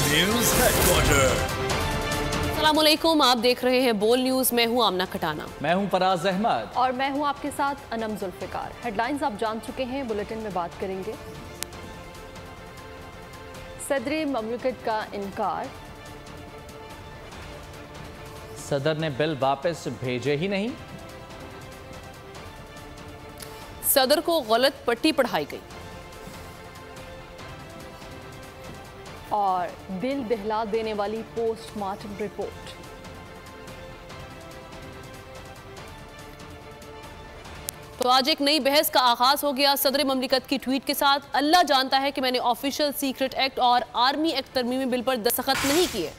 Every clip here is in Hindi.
News headquarter. अस्सलामुअलैकुम, आप देख रहे हैं बोल न्यूज़। मैं हूं आमना खटाना। मैं हूं फराज अहमद और मैं हूं आपके साथ अनम जुल्फिकार। हेडलाइंस आप जान चुके हैं, बुलेटिन में बात करेंगे। सदर ममलकत का इनकार, सदर ने बिल वापस भेजे ही नहीं, सदर को गलत पट्टी पढ़ाई गई और दिल दहला देने वाली पोस्टमार्टम रिपोर्ट। तो आज एक नई बहस का आगाज हो गया सदर ममलिकत की ट्वीट के साथ। अल्लाह जानता है कि मैंने ऑफिशियल सीक्रेट एक्ट और आर्मी एक्ट तरमीमी बिल पर दस्तखत नहीं किए।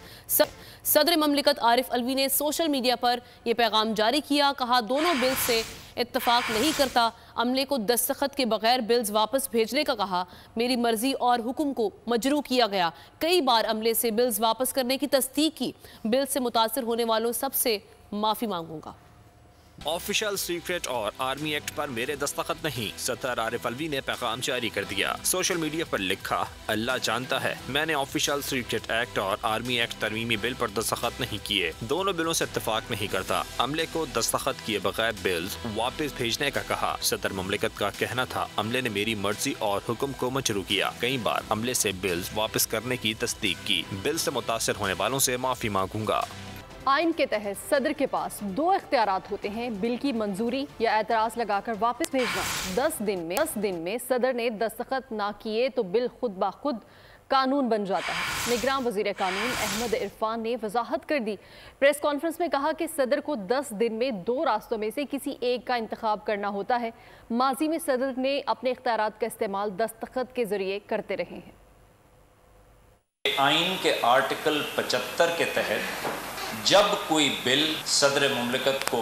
सदर ममलिकत आरिफ अलवी ने सोशल मीडिया पर यह पैगाम जारी किया। कहा, दोनों बिल से इत्तफाक नहीं करता। अमले को दस्तखत के बगैर बिल्स वापस भेजने का कहा। मेरी मर्जी और हुक्म को मजरू किया गया। कई बार अमले से बिल्स वापस करने की तस्दीक की। बिल से मुतासिर होने वालों सबसे माफी मांगूंगा। ऑफिशियल सीक्रेट और आर्मी एक्ट पर मेरे दस्तखत नहीं, सदर आरिफ अलवी ने पैगाम जारी कर दिया। सोशल मीडिया पर लिखा, अल्लाह जानता है मैंने ऑफिशियल सीक्रेट एक्ट और आर्मी एक्ट तरमीमी बिल पर दस्तखत नहीं किए। दोनों बिलों से इत्तेफाक नहीं करता। अमले को दस्तखत किए बगैर बिल्स वापस भेजने का कहा। सदर ममलिकत का कहना था, अमले ने मेरी मर्जी और हुक्म को मजरू किया। कई बार अमले से बिल्स वापस करने की तस्दीक की। बिल से मुतासिर होने वालों से माफी मांगूंगा। आइन के तहत सदर के पास दो इख्तियारात होते हैं, बिल की मंजूरी या एतराज लगाकर वापस भेजना। 10 दिन में सदर ने दस्तखत ना किए तो बिल खुद ब खुद कानून बन जाता है। निगरान वजीर कानून अहमद इरफान ने वजाहत कर दी। प्रेस कॉन्फ्रेंस में कहा कि सदर को 10 दिन में 2 रास्तों में से किसी एक का इंतखाब करना होता है। माजी में सदर ने अपने इख्तियारात का इस्तेमाल दस्तखत के जरिए करते रहे हैं। आइन के आर्टिकल 75 के तहत जब कोई बिल सदर मुमलिकत को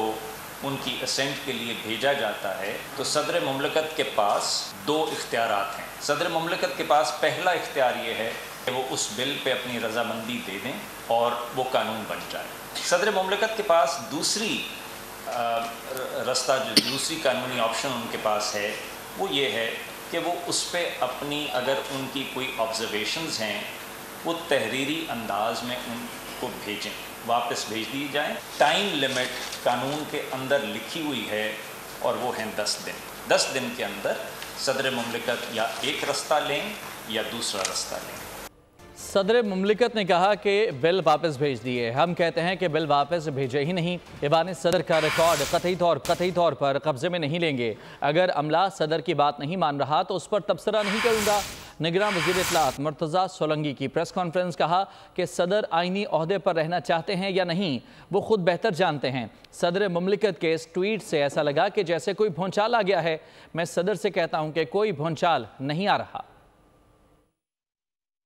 उनकी असेंट के लिए भेजा जाता है तो सदर मुमलिकत के पास 2 इख्तियारात हैं। सदर मुमलिकत के पास पहला इख्तियार ये है कि वो उस बिल पे अपनी रजामंदी दे दें और वो कानून बन जाए। सदर मुमलिकत के पास दूसरी रास्ता, जो दूसरी कानूनी ऑप्शन उनके पास है, वो ये है कि वो उस पर अपनी, अगर उनकी कोई ऑब्जर्वेशंस हैं, वो तहरीरी अंदाज में उनको भेजें, वापस भेज दी जाए। टाइम लिमिट कानून के अंदर लिखी हुई है और वो है 10 दिन। 10 दिन के अंदर सदर मुमलिकत या एक रास्ता लें या दूसरा रास्ता लें। सदर मुमलिकत ने कहा कि बिल वापस भेज दिए। हम कहते हैं कि बिल वापस भेजे ही नहीं। ईवान सदर का रिकॉर्ड कतई तौर पर कब्जे में नहीं लेंगे। अगर अमला सदर की बात नहीं मान रहा तो उस पर तबसरा नहीं करूँगा। निगरान वज़ीर इत्तलात मुर्तज़ा सोलंगी की प्रेस कॉन्फ्रेंस। कहा कि सदर आइनी ओहदे पर रहना चाहते हैं या नहीं वो खुद बेहतर जानते हैं। सदर मुमलिकत के इस ट्वीट से ऐसा लगा कि जैसे कोई भूचाल आ गया है। मैं सदर से कहता हूँ कि कोई भूचाल नहीं आ रहा।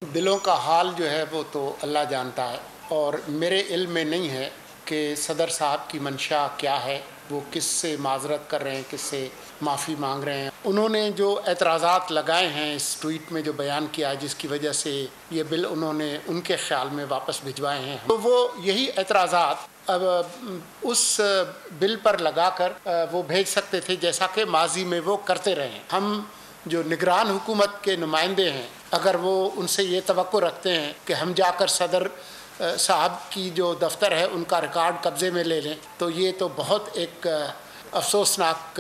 बिलों का हाल जो है वो तो अल्लाह जानता है और मेरे इल्म में नहीं है कि सदर साहब की मंशा क्या है, वो किससे माजरत कर रहे हैं, किससे माफ़ी मांग रहे हैं। उन्होंने जो एतराज़ात लगाए हैं इस ट्वीट में जो बयान किया है, जिसकी वजह से ये बिल उन्होंने उनके ख्याल में वापस भिजवाए हैं, तो वो यही एतराज़ात अब उस बिल पर लगाकर वो भेज सकते थे जैसा कि माजी में वो करते रहे। हम जो निगरान हुकूमत के नुमाइंदे हैं, अगर वो उनसे ये तवक्को रखते हैं कि हम जाकर सदर साहब की जो दफ्तर है उनका रिकॉर्ड कब्ज़े में ले लें, तो ये तो बहुत एक अफसोसनाक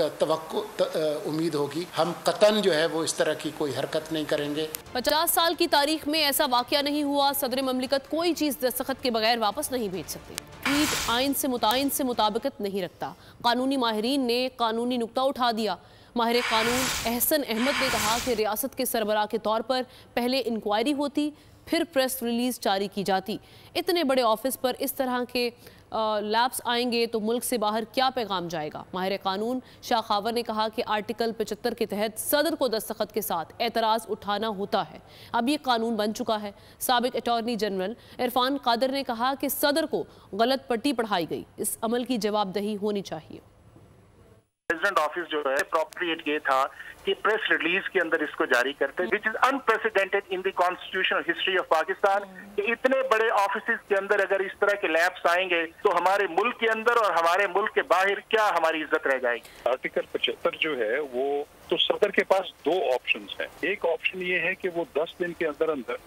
उम्मीद होगी। हम कतन जो है वो इस तरह की कोई हरकत नहीं करेंगे। 50 साल की तारीख में ऐसा वाकया नहीं हुआ। सदर ममलिकत कोई चीज़ दस्तखत के बगैर वापस नहीं भेज सकती। ट्वीट आइन से मुताबिकत नहीं रखता। कानूनी माहिरीन ने कानूनी नुक्ता उठा दिया। माहिर कानून एहसन अहमद ने कहा कि रियासत के सरबराह के तौर पर पहले इंक्वायरी होती, फिर प्रेस रिलीज जारी की जाती। इतने बड़े ऑफिस पर इस तरह के लैप्स आएंगे तो मुल्क से बाहर क्या पैगाम जाएगा। माहिर कानून शाह खावर ने कहा कि आर्टिकल 75 के तहत सदर को दस्तखत के साथ एतराज़ उठाना होता है। अब ये कानून बन चुका है। साबिक अटॉर्नी जनरल इरफान कादर ने कहा कि सदर को गलत पट्टी पढ़ाई गई। इस अमल की जवाबदही होनी चाहिए। प्रेसिडेंट ऑफिस जो है अप्रोप्रिएट ये था कि प्रेस रिलीज के अंदर इसको जारी करते, which is unprecedented in the constitutional history of Pakistan. कि इतने बड़े ऑफिस के अंदर अगर इस तरह के लैब्स आएंगे तो हमारे मुल्क के अंदर और हमारे मुल्क के बाहर क्या हमारी इज्जत रह जाएगी। आर्टिकल 75 जो है वो तो सदर के पास दो ऑप्शंस हैं। एक ऑप्शन ये है कि वो 10 दिन के अंदर अंदर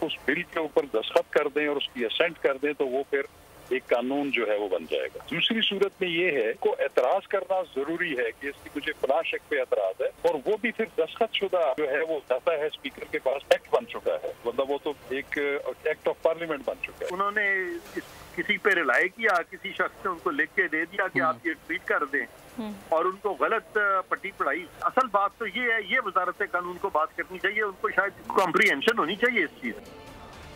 उस बिल के ऊपर दस्तखत कर दें और उसकी असेंट कर दें, तो वो फिर एक कानून जो है वो बन जाएगा। दूसरी सूरत में ये है को एतराज करना जरूरी है कि इसकी मुझे फलां शक पे एतराज है, और वो भी फिर दस्तखत शुदा जो है वो जाता है स्पीकर के पास, एक्ट बन चुका है, मतलब वो तो एक एक्ट ऑफ पार्लियामेंट बन चुका है। उन्होंने किसी पे रिलाई किया, किसी शख्स ने उनको लिख के दे दिया कि आप ये ट्वीट कर दें और उनको गलत पट्टी पढ़ाई। असल बात तो ये है, ये वजारत कानून को बात करनी चाहिए, उनको शायद कॉम्प्रिहेंशन होनी चाहिए इस चीज।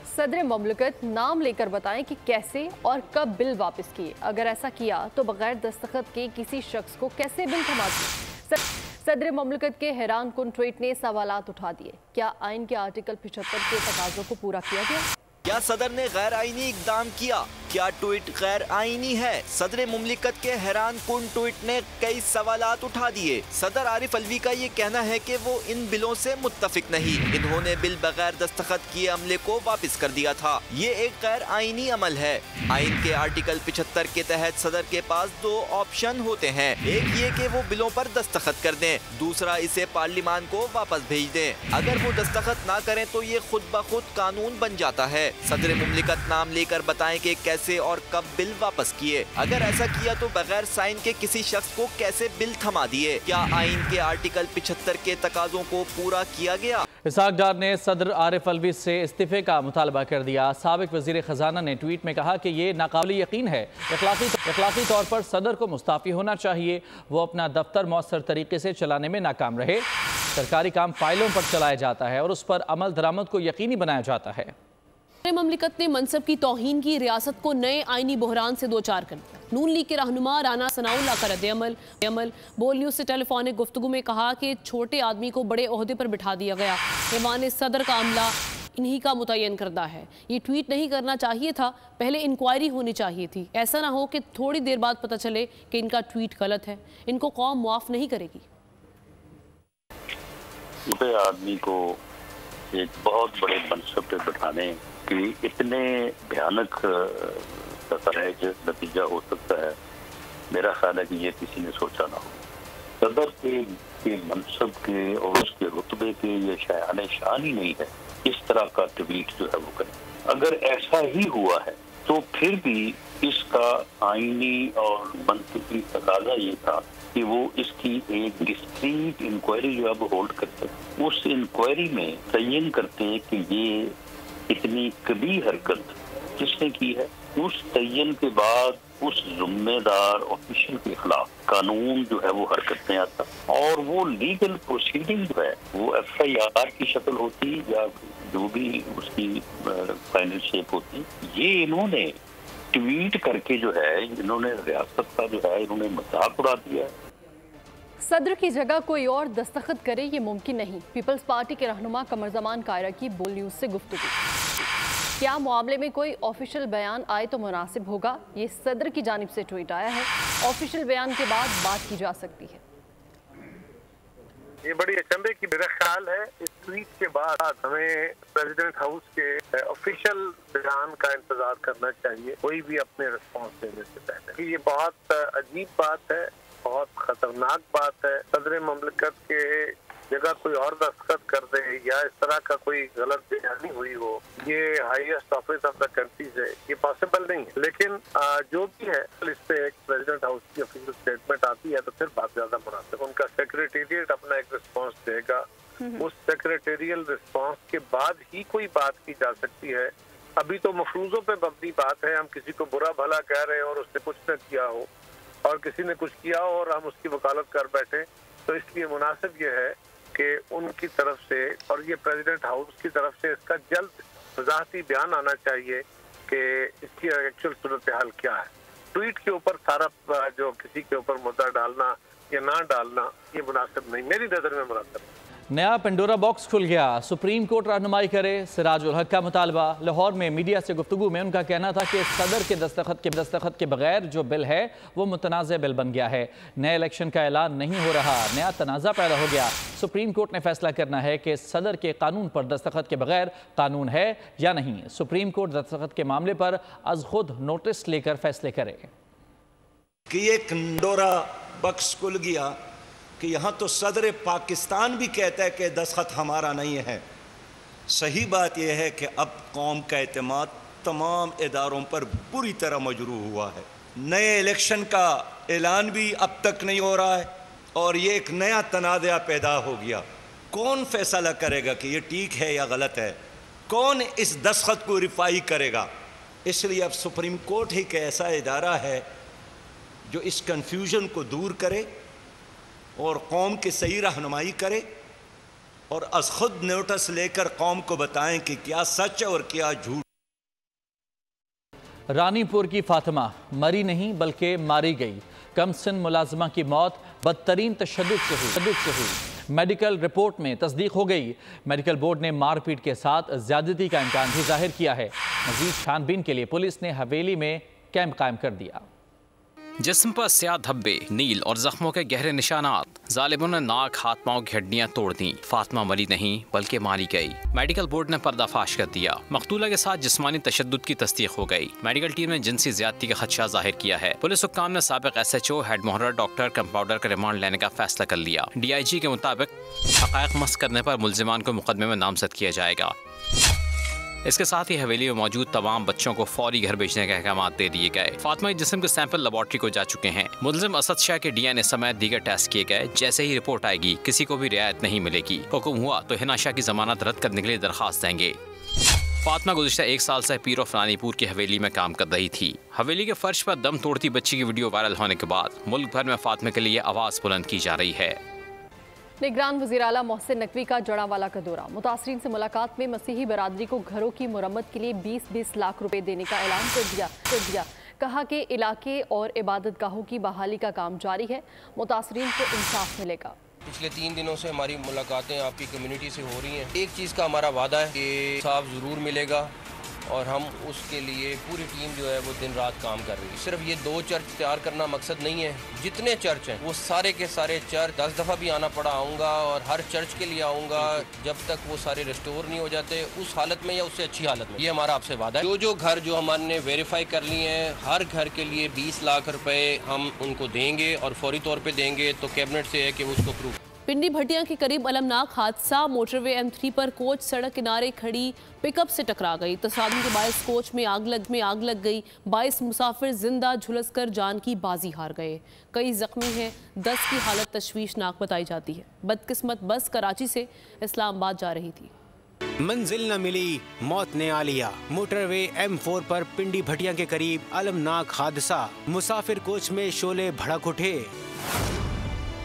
सदर मुमलिकत नाम लेकर बताएं कि कैसे और कब बिल वापस किए। अगर ऐसा किया तो बगैर दस्तखत के किसी शख्स को कैसे बिल थमा दिए। सदर मुमलिकत के हैरान कुन ट्वीट ने सवालात उठा दिए। क्या आइन के आर्टिकल 75 के तकाज़ों को पूरा किया गया? क्या सदर ने गैर आईनी इकदाम किया? क्या ट्वीट गैर आईनी है? सदर मुमलिकत के हैरान कुन ट्वीट ने कई सवालात उठा दिए। सदर आरिफ अलवी का ये कहना है कि वो इन बिलों से मुत्तफिक नहीं, इन्होंने बिल बगैर दस्तखत किए अमले को वापस कर दिया था। ये एक गैर आईनी अमल है। आइन के आर्टिकल 75 के तहत सदर के पास दो ऑप्शन होते हैं, एक ये कि वो बिलों पर दस्तखत कर दें, दूसरा इसे पार्लियामान को वापस भेज दें। अगर वो दस्तखत ना करें तो ये खुद ब खुद कानून बन जाता है। सदर मुमलिकत नाम लेकर बताएं कि कैसे और कब बिल वापस किए। अगर ऐसा किया तो बगैर साइन के किसी शख्स को कैसे बिल थमा दिए। क्या आइन के आर्टिकल 75 के तकाजों को पूरा किया गया? इसहाक डार ने सदर आरिफ अलवी से इस्तीफे का मुतालबा कर दिया। साबिक वजीर खजाना ने ट्वीट में कहा कि ये नाकाबिल यकीन है, इखलाकी तौर पर सदर को मुस्ताफी होना चाहिए। वो अपना दफ्तर मौसर तरीके से चलाने में नाकाम रहे। सरकारी काम फाइलों पर चलाया जाता है और उस पर अमल दरामद को यकीनी बनाया जाता है। ममलिकत ने मनसब की तौहीन की रियासत को नए आईनी बहरान से दो चार कर दिया। नून लीग के रहनुमा राना सनाउल्लाह का रद्द-ए-अमल। बोल न्यूज़ से टेलीफोनिक गुफ्तगू में कहा कि छोटे आदमी को बड़े ओहदे पर बिठा दिया गया। ऐवान सदर का अमला इन्हीं का मुतय्यन करदा है। ये ट्वीट नहीं करना चाहिए था, पहले इंक्वायरी होनी चाहिए थी। ऐसा ना हो कि थोड़ी देर बाद पता चले कि इनका ट्वीट गलत है। इनको कौम मुआफ नहीं करेगी। छोटे आदमी को एक बहुत बड़े मनसब पे बिठाने कि इतने भयानक नतीज नतीजा हो सकता है, मेरा ख्याल है कि ये किसी ने सोचा ना हो। सदर के मनसब के और उसके रुतबे के ये शायान शान ही नहीं है इस तरह का ट्वीट जो है वो करें। अगर ऐसा ही हुआ है तो फिर भी इसका आईनी और मंतकी तकाजा ये था कि वो इसकी एक डिस्क्रीट इंक्वायरी जो है वो होल्ड करते, उस इंक्वायरी में तयन करते हैं कि ये इतनी कबीह हरकत किसने की है। उस तयन के बाद उस जिम्मेदार ऑफिशियल के खिलाफ कानून जो है वो हरकत में आता और वो लीगल प्रोसीडिंग जो है वो FIR की शक्ल होती या जो भी उसकी फाइनल शेप होती। ये इन्होंने ट्वीट करके जो है इन्होंने रियासत का जो है इन्होंने मजाक उड़ा दिया है। सदर की जगह कोई और दस्तखत करे ये मुमकिन नहीं। पीपल्स पार्टी के रहनुमा कमर जमान कायरा की बोल न्यूज़ से गुफ्तगू। क्या मामले में कोई ऑफिशियल बयान आए तो मुनासिब होगा? ये सदर की जानिब से ट्वीट आया है। ऑफिशियल बयान के बाद बात की जा सकती है। ये बड़ी अचंभे की मेरा ख्याल है। इस ट्वीट के बाद हमें प्रेसिडेंट हाउस के ऑफिशियल बयान का इंतजार करना चाहिए, कोई भी अपने रिस्पॉन्स देने से पहले। ये बहुत अजीब बात है, बहुत खतरनाक बात है। सदर मुमलिकत के जगह कोई और दस्तखत कर दे या इस तरह का कोई गलत बयानी हुई हो, ये highest office of the country है, ये पॉसिबल नहीं है। लेकिन जो भी है इस पे एक प्रेसिडेंट हाउस की ऑफिशियल स्टेटमेंट आती है तो फिर बात ज्यादा मुनासिब। उनका सेक्रेटेरिएट अपना एक रिस्पॉन्स देगा, उस सेक्रेटेरियल रिस्पॉन्स के बाद ही कोई बात की जा सकती है। अभी तो मफरूजों पे मबनी बात है, हम किसी को बुरा भला कह रहे हैं और उसने कुछ न किया हो और किसी ने कुछ किया हो और हम उसकी वकालत कर बैठे। तो इसलिए मुनासिब ये है कि उनकी तरफ से और ये प्रेसिडेंट हाउस की तरफ से इसका जल्द वजाहती बयान आना चाहिए कि इसकी एक्चुअल सूरत हाल क्या है। ट्वीट के ऊपर सारा जो किसी के ऊपर मुद्दा डालना या ना डालना ये मुनासिब नहीं, मेरी नज़र में मुनासिब नहीं। नया पेंडोरा बॉक्स खुल गया। सुप्रीम कोर्ट रहनुमाई करे, सिराज उल हक का मुतालबा। लाहौर में मीडिया से गुफ्तगू में उनका कहना था कि सदर के दस्तखत के बगैर जो बिल है वो मुतनाज़ बिल बन गया है। नए इलेक्शन का ऐलान नहीं हो रहा, नया तनाज़ा पैदा हो गया। सुप्रीम कोर्ट ने फैसला करना है कि सदर के कानून पर दस्तखत के बगैर कानून है या नहीं। सुप्रीम कोर्ट दस्तखत के मामले पर अज खुद नोटिस लेकर फैसले करे कि ये पेंडोरा बॉक्स खुल गया कि यहाँ तो सदर पाकिस्तान भी कहता है कि दस्तखत हमारा नहीं है। सही बात यह है कि अब कौम का एतमाद तमाम इदारों पर बुरी तरह मजरूह हुआ है। नए इलेक्शन का ऐलान भी अब तक नहीं हो रहा है और ये एक नया तनाज़ा पैदा हो गया। कौन फैसला करेगा कि ये ठीक है या गलत है? कौन इस दस्तखत को रिफाई करेगा? इसलिए अब सुप्रीम कोर्ट ही का ऐसा इदारा है जो इस कन्फ्यूजन को दूर करे और कौम की सही रहनुमाई करे और अज खुद नोटिस लेकर कौम को बताएं कि क्या सच है और क्या झूठ। रानीपुर की फातिमा मरी नहीं बल्कि मारी गई। कमसिन मुलाजिमा की मौत बदतरीन तशद्दुद से हुई। मेडिकल रिपोर्ट में तस्दीक हो गई। मेडिकल बोर्ड ने मारपीट के साथ ज्यादती का इम्कान भी जाहिर किया है। मजीद छानबीन के लिए पुलिस ने हवेली में कैंप कायम कर दिया। जिस्म पर स्याह धब्बे, नील और जख्मों के गहरे निशानात। जालिमों ने नाक, हाथ पांव की हड्डियां तोड़ दी। फातिमा मरी नहीं बल्कि मारी गई। मेडिकल बोर्ड ने पर्दाफाश कर दिया। मकतूला के साथ जिस्मानी तशद्दुद की तस्दीक हो गई। मेडिकल टीम ने जिनसी ज्यादती का खदशा जाहिर किया है। पुलिस हुक्काम ने साबिक SHO, हेड मुहर्रर डॉक्टर कंपाउंडर का रिमांड लेने का फैसला कर लिया। DIG के मुताबिक हक़ाइक़ मस्क करने पर मुल्जिमान को मुकदमे में नामजद किया जाएगा। इसके साथ ही हवेली में मौजूद तमाम बच्चों को फौरी घर भेजने के अहकाम दे दिए गए। फातिमा के जिस्म के सैंपल लेबॉर्ट्री को जा चुके हैं। मुल्जिम असद शाह के DNA समेत दीगर टेस्ट किए गए। जैसे ही रिपोर्ट आएगी किसी को भी रियायत नहीं मिलेगी। हुक्म हुआ तो हिना शाह की जमानत रद्द करने के लिए दरखास्त देंगे। फातिमा गुज़िश्ता 1 साल से पीर ऑफ रानीपुर की हवेली में काम कर रही थी। हवेली के फर्श पर दम तोड़ती बच्ची की वीडियो वायरल होने के बाद मुल्क भर में फातिमा के लिए आवाज़ बुलंद की जा रही है। निगरान वज़ीर आला मोहसिन नकवी का जड़ावाला का दौरा। मुतासरीन से मुलाकात में मसीही बरादरी को घरों की मुरम्मत के लिए 20-20 लाख रुपए देने का ऐलान कर दिया। कहा कि इलाके और इबादत गाहों की बहाली का काम जारी है। मुतासरीन को इंसाफ मिलेगा। पिछले 3 दिनों से हमारी मुलाकातें आपकी कम्युनिटी से हो रही हैं। एक चीज़ का हमारा वादा है कि इंसाफ ज़रूर मिलेगा और हम उसके लिए पूरी टीम जो है वो दिन रात काम कर रही है। सिर्फ ये 2 चर्च तैयार करना मकसद नहीं है। जितने चर्च हैं वो सारे के सारे चर्च 10 दफ़ा भी आना पड़ा आऊँगा और हर चर्च के लिए आऊँगा जब तक वो सारे रिस्टोर नहीं हो जाते उस हालत में या उससे अच्छी हालत में। ये हमारा आपसे वादा है। जो घर जो हमने वेरीफाई कर लिए हैं हर घर के लिए 20 लाख रुपए हम उनको देंगे और फौरी तौर पर देंगे। तो कैबिनेट से है कि उसको अप्रूव। पिंडी भटिया के करीब अलमनाक हादसा। मोटरवे M3 पर कोच सड़क किनारे खड़ी पिकअप से टकरा गई। तसादुम के बायस कोच में आग लग गई। 22 मुसाफिर जिंदा झुलसकर जान की बाजी हार गए। कई जख्मी हैं। 10 की हालत तशवीशनाक बताई जाती है। बदकिस्मत बस कराची से इस्लामाबाद जा रही थी। मंजिल न मिली, मौत ने आ लिया। मोटरवे M4 पर पिंडी भटिया के करीब अलमनाक हादसा। मुसाफिर कोच में शोले भड़क उठे।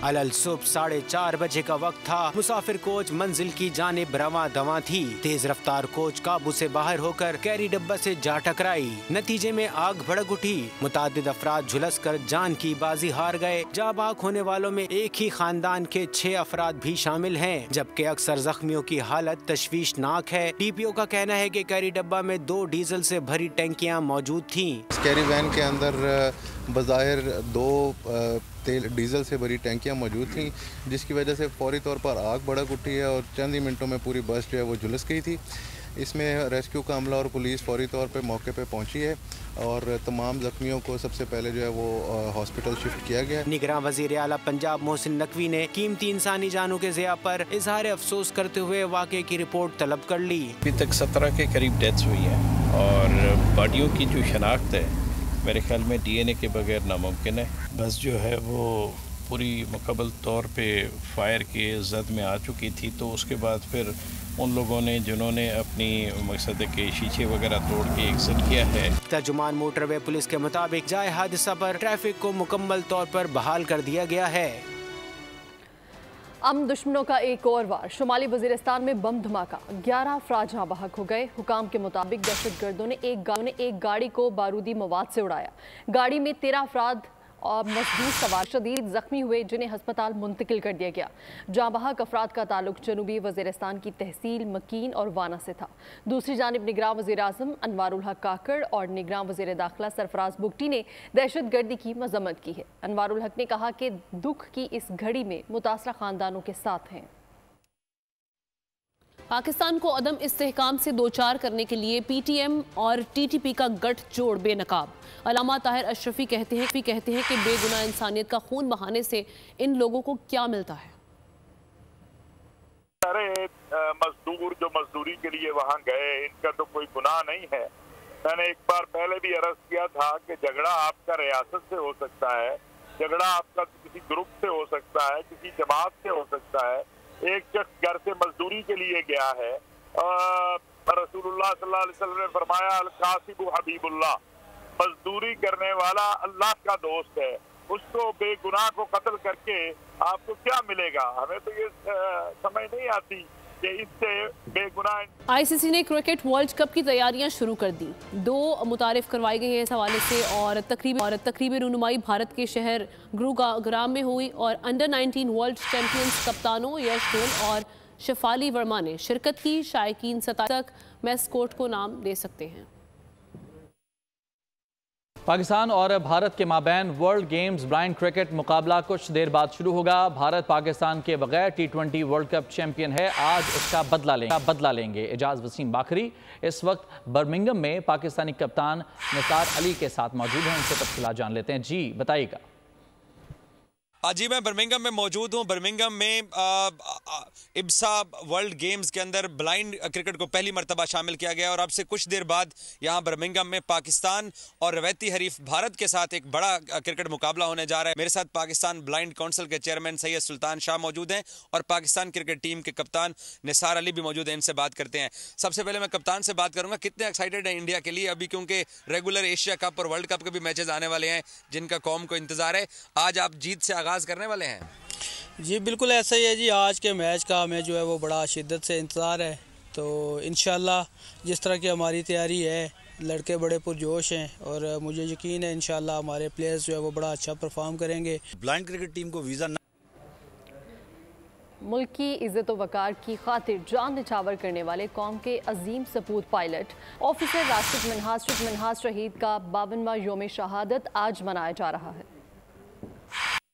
अलल सुबह 4:30 बजे का वक्त था। मुसाफिर कोच मंजिल की जानिब रवां दवां थी। तेज रफ्तार कोच काबू से बाहर होकर कैरी डब्बा से जा टकराई। नतीजे में आग भड़क उठी। मुतादिद अफराद झुलसकर जान की बाजी हार गए। जाबाक होने वालों में एक ही खानदान के 6 अफराद भी शामिल हैं, जबकि अक्सर जख्मियों की हालत तशवीशनाक है। DPO का कहना है कि कैरी डब्बा में 2 डीजल से भरी टैंकियां मौजूद थीं। कैरी वैन के अंदर बज़ाहिर 2 डीजल से भरी टैंकियां मौजूद थीं, जिसकी वजह से फौरी तौर पर आग भड़क उठी है और चंद ही मिनटों में पूरी बस जो है वो झुलस गई थी। इसमें रेस्क्यू का अमला और पुलिस फौरी तौर पे मौके पे पहुंची है और तमाम जख्मियों को सबसे पहले जो है वो हॉस्पिटल शिफ्ट किया गया। निगरान वज़ीर आला पंजाब मोहसिन नकवी ने कीमती इंसानी जानों के ज़िया पर इजहार अफसोस करते हुए वाक़े की रिपोर्ट तलब कर ली। अभी तक 17 के करीब डेथ्स हुई हैं और बॉडियों की जो शनाख्त है मेरे ख्याल में DNA के बगैर नामुमकिन है। बस जो है वो पूरी मुकम्मल तौर पे फायर के जद में आ चुकी थी। तो उसके बाद फिर उन लोगों ने जिन्होंने अपनी मकसद के शीशे वगैरह तोड़ के एक्सिट किया है। तर्जुमान मोटरवे पुलिस के मुताबिक जाए हादसा पर ट्रैफिक को मुकम्मल तौर पर बहाल कर दिया गया है। अमन दुश्मनों का एक और वार। शुमाली वजीरिस्तान में बम धमाका, 11 अफराद जहाँ बहक हो गए। हुकाम के मुताबिक दहशतगर्दों ने एक गाड़ी को बारूदी मवाद से उड़ाया। गाड़ी में 13 अफराद और मजदूर सवार शदीद जख्मी हुए, जिन्हें हस्पताल मुंतकिल कर दिया गया। जहाँ बहक अफराद का ताल्लुक जनूबी वजीरिस्तान की तहसील मकीन और वाना से था। दूसरी जानिब निगरान वज़ीर आज़म अनवारुल हक काकड़ और निगरान वज़ीर दाखिला सरफराज बुगटी ने दहशतगर्दी की मजम्मत की है। अनवारुल हक ने कहा कि दुख की इस घड़ी में मुतासरा खानदानों के साथ हैं। पाकिस्तान को अदम इस्तेहकाम से दो चार करने के लिए पीटीएम और टीटीपी का गठजोड़ बेनकाब। अल्लामा ताहिर अशरफी कहते हैं कि बेगुनाह इंसानियत का खून बहाने से इन लोगों को क्या मिलता है। सारे मजदूर जो मजदूरी के लिए वहाँ गए, इनका तो कोई गुनाह नहीं है। मैंने एक बार पहले भी अर्ज किया था कि झगड़ा आपका रियासत से हो सकता है, झगड़ा आपका किसी ग्रुप से हो सकता है, किसी जमात से हो सकता है। एक शख्स घर से मजदूरी के लिए गया है। रसूलुल्लाह सल्लल्लाहु अलैहि वसल्लम ने फरमाया अल कासिबु हबीबुल्लाह, मजदूरी करने वाला अल्लाह का दोस्त है। उसको बेगुनाह को कत्ल करके आपको क्या मिलेगा? हमें तो ये समझ नहीं आती कि इससे बेगुनाह। आईसीसी ने क्रिकेट वर्ल्ड कप की तैयारियां शुरू कर दी। 2 मुतारिफ करवाई गई हैं इस हवाले से और तकरीबी रूनुमाई भारत के शहर गुरुग्राम में हुई और अंडर 19 वर्ल्ड चैंपियंस कप्तानों यश गोयल और शफाली वर्मा ने शिरकत की। शायकीन 27 तक मैस्कोट को नाम दे सकते हैं। पाकिस्तान और भारत के माबैन वर्ल्ड गेम्स ब्लाइंड क्रिकेट मुकाबला कुछ देर बाद शुरू होगा। भारत पाकिस्तान के बगैर T20 वर्ल्ड कप चैंपियन है। आज इसका बदला लेंगे। एजाज वसीम बाखरी इस वक्त बर्मिंघम में पाकिस्तानी कप्तान निसार अली के साथ मौजूद हैं। उनसे तफसीलात जान लेते हैं। जी बताइएगा। जी मैं बर्मिंघम में मौजूद हूँ। बर्मिंघम में इब्सा वर्ल्ड गेम्स के अंदर ब्लाइंड क्रिकेट को पहली मरतबा शामिल किया गया और अब से कुछ देर बाद यहाँ बर्मिंघम में पाकिस्तान और रवैती हरीफ भारत के साथ एक बड़ा क्रिकेट मुकाबला होने जा रहा है। मेरे साथ पाकिस्तान ब्लाइंड काउंसिल के चेयरमैन सैयद सुल्तान शाह मौजूद हैं और पाकिस्तान क्रिकेट टीम के कप्तान निसार अली भी मौजूद हैं। इनसे बात करते हैं। सबसे पहले मैं कप्तान से बात करूँगा, कितने एक्साइटेड है इंडिया के लिए अभी, क्योंकि रेगुलर एशिया कप और वर्ल्ड कप के भी मैचेज आने वाले हैं जिनका कौम को इंतजार है। आज आप जीत से आगाज करने वाले हैं? जी बिल्कुल ऐसा ही है जी। आज के मैच का हमें जो है वो बड़ा शिद्दत से इंतज़ार है। तो इंशाल्लाह जिस तरह की हमारी तैयारी है, लड़के बड़े पुरजोश हैं और मुझे यकीन है इंशाल्लाह हमारे प्लेयर्स जो है वो बड़ा अच्छा परफॉर्म करेंगे। ब्लाइंड क्रिकेट टीम को वीज़ा मुल्क की इज़्ज़त व वक़ार की खातिर जान निछावर करने वाले कौम के अजीम सपूत पायलट ऑफिसर राशिद मिन्हाज शहीद का 52वां योम शहादत आज मनाया जा रहा है।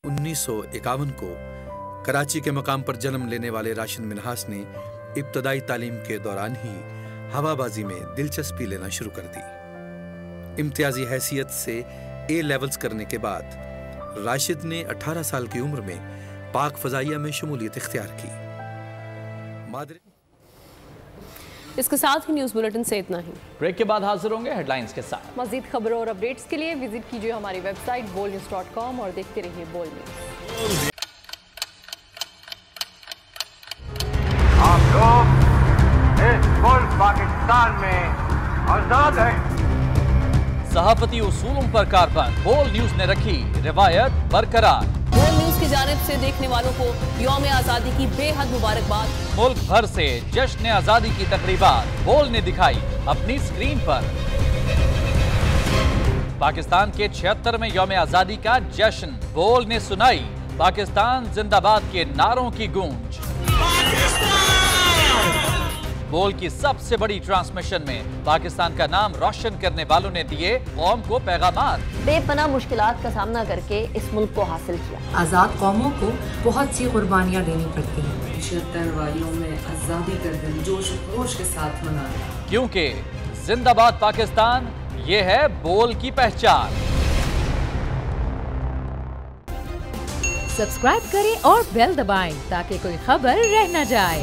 1951 को कराची के मकाम पर जन्म लेने वाले राशिद मिन्हाज ने इब्तदाई तालीम के दौरान ही हवाबाजी में दिलचस्पी लेना शुरू कर दी। इम्तियाजी हैसियत से ए लेवल्स करने के बाद राशिद ने 18 साल की उम्र में पाक फजाइया में शमूलियत इख्तियार की। इसके साथ ही न्यूज़ बुलेटिन से इतना ही। ब्रेक के बाद हाजिर होंगे हेडलाइंस के साथ। मज़ीद खबरों और अपडेट्स के लिए विजिट कीजिए हमारी वेबसाइट bolnews.com और देखते रहिए बोल न्यूज़। आप लोग इस मुल्क पाकिस्तान में आजाद हैं। सहाफती उसूलों पर कारबंद बोल न्यूज़ ने रखी रिवायत बरकरार। बोल न्यूज़ की जानिब से देखने वालों को यौम आज़ादी की बेहद मुबारकबाद। मुल्क भर से जश्न आज़ादी की तकरीबात बोल ने दिखाई अपनी स्क्रीन पर। पाकिस्तान के 76वें यौम आज़ादी का जश्न बोल ने सुनाई पाकिस्तान जिंदाबाद के नारों की गूंज। बोल की सबसे बड़ी ट्रांसमिशन में पाकिस्तान का नाम रोशन करने वालों ने दिए कौम को पैगामात। बेपनाह मुश्किलात का सामना करके इस मुल्क को हासिल किया। आज़ाद कौमों को बहुत सी कुर्बानियाँ देनी पड़ती हैं। 76 वारियों में आज़ादी का दिन जोश खरोश के साथ मनाया, क्योंकि जिंदाबाद पाकिस्तान ये है बोल की पहचान। सब्सक्राइब करें और बेल दबाएं ताकि कोई खबर रह न जाए।